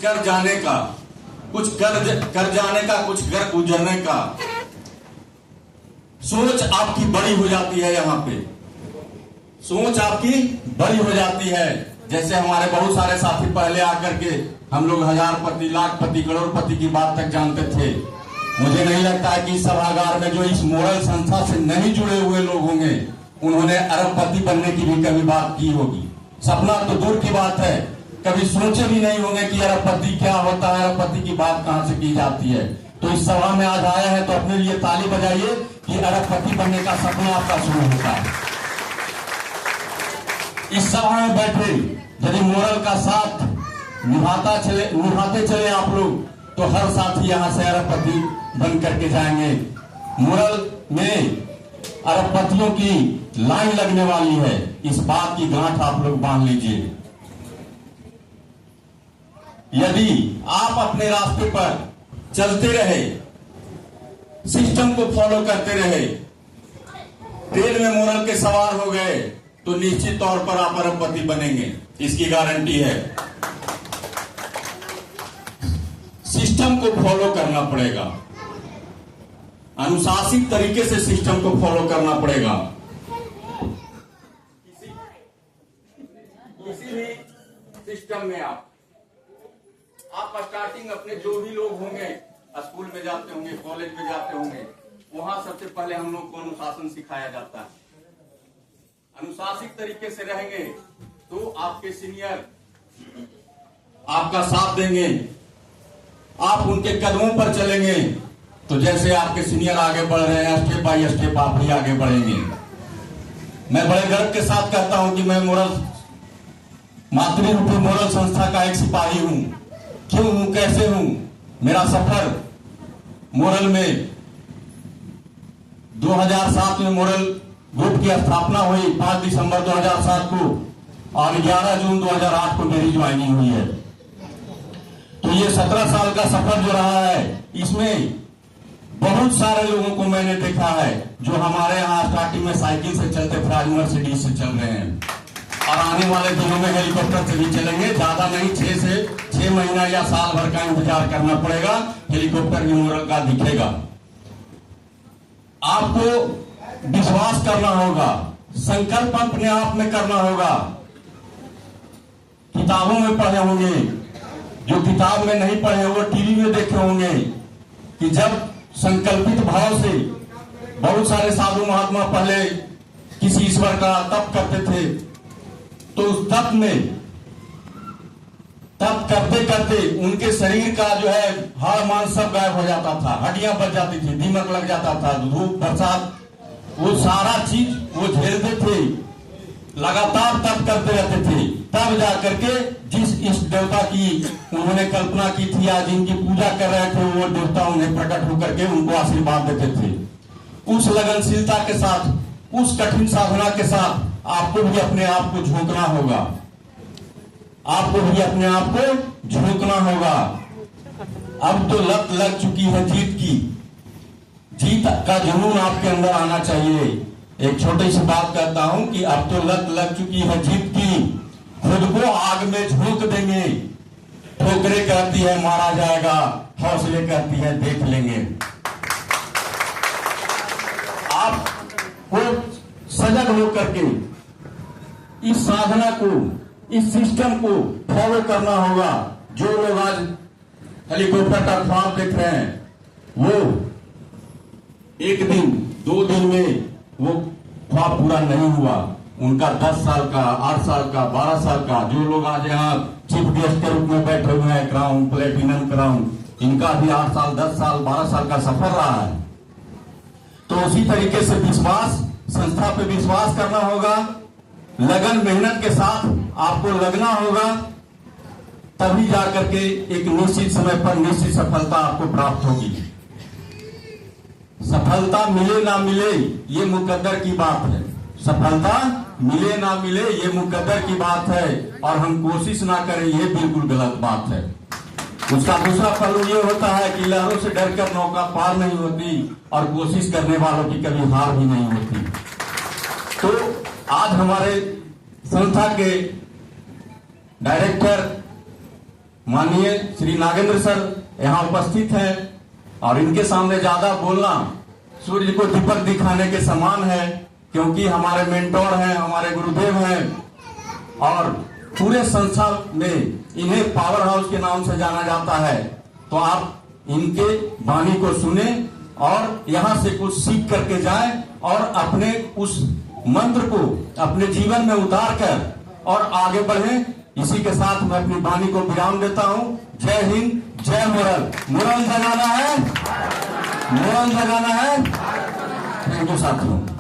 कर जाने का, कुछ कर जाने का, कुछ कर गुजरने का सोच आपकी बड़ी हो जाती है। यहाँ पे सोच आपकी बड़ी हो जाती है। जैसे हमारे बहुत सारे साथी पहले आकर के हम लोग हजारपति, लाखपति, करोड़पति की बात तक जानते थे। मुझे नहीं लगता है कि इस सभागार में जो इस मोरल संस्था से नहीं जुड़े हुए लोग होंगे उन्होंने अरबपति बनने की भी कभी बात की होगी। सपना तो दूर की बात है, कभी सोचे भी नहीं होंगे कि अरबपति क्या होता है, अरबपति की बात कहां से की जाती है। तो इस सभा में आज आया है तो अपने लिए ताली बजाइए कि अरबपति बनने का सपना आपका शुरू होता है। इस सभा में बैठे यदि मोरल का साथ निभाते चले आप लोग तो हर साथी यहां से अरबपति बन करके जाएंगे। मोरल में अरबपतियों की लाइन लगने वाली है, इस बात की गांठ आप लोग बांध लीजिए। यदि आप अपने रास्ते पर चलते रहे, सिस्टम को फॉलो करते रहे, ट्रेन में मोरल के सवार हो गए तो निश्चित तौर पर आप अरबपति बनेंगे, इसकी गारंटी है। सिस्टम को फॉलो करना पड़ेगा, अनुशासित तरीके से सिस्टम को फॉलो करना पड़ेगा। किसी भी सिस्टम में आप स्टार्टिंग अपने जो भी लोग होंगे, स्कूल में जाते होंगे, कॉलेज में जाते होंगे, वहां सबसे पहले हम लोग को अनुशासन सिखाया जाता है। अनुशासित तरीके से रहेंगे तो आपके सीनियर आपका साथ देंगे, आप उनके कदमों पर चलेंगे तो जैसे आपके सीनियर आगे बढ़ रहे हैं स्टेप बाय स्टेप आप भी आगे बढ़ेंगे। मैं बड़े गर्व के साथ कहता हूं कि मैं मोरल मातृरूपी मोरल संस्था का एक सिपाही हूं। क्यों हूं, कैसे हूं? मेरा सफर मोरल में 2007 में मोरल ग्रुप की स्थापना हुई 5 दिसंबर 2007 को और 11 जून 2008 को मेरी ज्वाइनिंग हुई है। तो ये 17 साल का सफर जो रहा है, इसमें बहुत सारे लोगों को मैंने देखा है जो हमारे यहाँ स्टार्टिंग में साइकिल से चलते थे, आज मर्सिडीज से चल रहे हैं और आने वाले दिनों में हेलीकॉप्टर से भी चलेंगे। ज्यादा नहीं, 6 से 6 महीना या साल भर का इंतजार करना पड़ेगा, हेलीकॉप्टर भी मोरल का दिखेगा। आपको विश्वास करना होगा, संकल्प अपने आप में करना होगा। किताबों में पढ़े होंगे, जो किताब में नहीं पढ़े वो टीवी में देखे होंगे कि जब संकल्पित भाव से बहुत सारे साधु महात्मा पहले किसी ईश्वर का तप करते थे तो उस तप में तप करते करते उनके शरीर का जो है हाड़ मांस सब गायब हो जाता था, हड्डियां बच जाती थी, दीमक लग जाता था, धूप बरसात वो सारा चीज वो झेलते थे, लगातार तप करते रहते थे। तब जाकर के जिस इष्ट देवता की उन्होंने कल्पना की थी या जिनकी पूजा कर रहे थे वो देवता उन्हें प्रकट होकर के उनको आशीर्वाद देते थे। उस लगनशीलता के साथ, उस कठिन साधना के साथ आपको भी अपने आप को झोंकना होगा, आपको भी अपने आप को झोंकना होगा। अब तो लत लग चुकी है जीत की, जीत का जुनून आपके अंदर आना चाहिए। एक छोटी सी बात कहता हूं कि अब तो लत लग चुकी है जीत की, खुद को आग में झोंक देंगे। ठोकरे कहती है मारा जाएगा, हौसले कहती है देख लेंगे। आपको सजग होकर के इस साधना को, इस सिस्टम को फॉलो करना होगा। जो लोग आज हेलीकॉप्टर का ख्वाब देख रहे हैं वो एक दिन 2 दिन में वो ख्वाब पूरा नहीं हुआ। उनका 10 साल का, 8 साल का, 12 साल का, जो लोग आज यहाँ चीफ गेस्ट के रूप में बैठे हुए हैं, क्राउन, प्लेटिनम क्राउन, इनका भी 8 साल, 10 साल, 12 साल का सफर रहा है। तो उसी तरीके से विश्वास, संस्था पे विश्वास करना होगा, लगन मेहनत के साथ आपको लगना होगा, तभी जाकर के एक निश्चित समय पर निश्चित सफलता आपको प्राप्त होगी। सफलता मिले ना मिले ये मुकद्दर की बात है, सफलता मिले ना मिले ये मुकद्दर की बात है और हम कोशिश ना करें ये बिल्कुल गलत बात है। उसका दूसरा पहलू ये होता है कि लहरों से डरकर नौका पार नहीं होती और कोशिश करने वालों की कभी हार भी नहीं होती। तो आज हमारे संस्था के डायरेक्टर माननीय श्री नागेंद्र सर यहाँ उपस्थित हैं और इनके सामने ज्यादा बोलना सूर्य को दीपक दिखाने के समान है, क्योंकि हमारे मेंटोर हैं, हमारे गुरुदेव हैं और पूरे संसार में इन्हें पावर हाउस के नाम से जाना जाता है। तो आप इनके वाणी को सुने और यहाँ से कुछ सीख करके जाएं और अपने उस मंत्र को अपने जीवन में उतार कर और आगे बढ़ें। इसी के साथ मैं अपनी वाणी को विराम देता हूँ। जय हिंद, जय मुरल। मुरल जगाना है, मुरल जगाना है। थैंक यू साथियों।